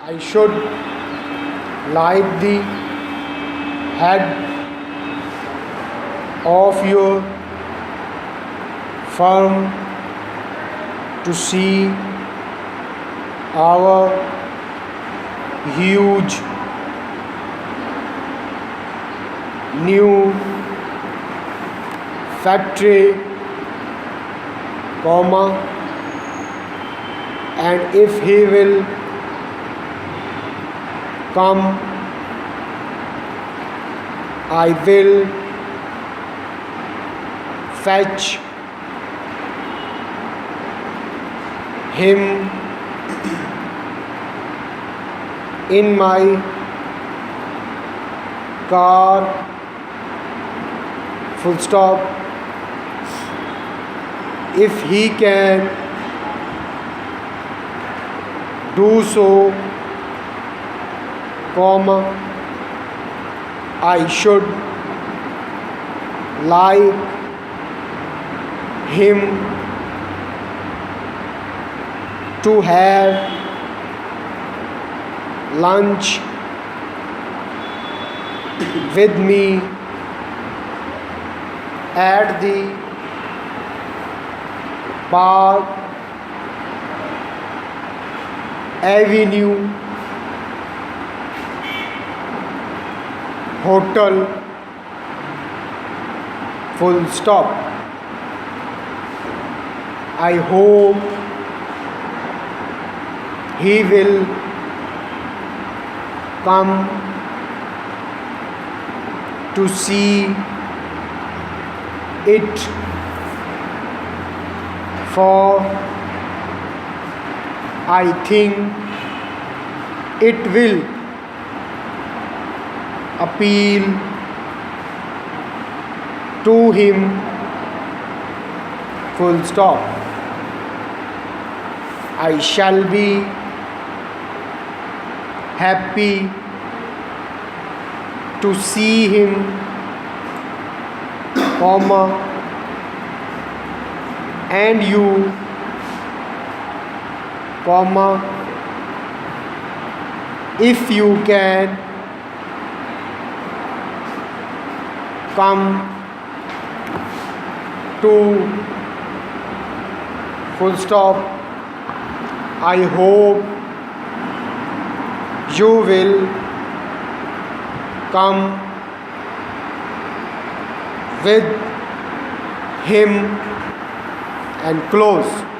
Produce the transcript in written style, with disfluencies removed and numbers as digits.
I should like the head of your firm to see our huge new factory, and if he will come, I will fetch him in my car, full stop. If he can do so, I should like him to have lunch with me at the Park Avenue Hotel, full stop. I hope he will come to see it, for I think it will appeal to him, full stop. I shall be happy to see him, and you, if you can come to, full stop. I hope you will come with him, and close.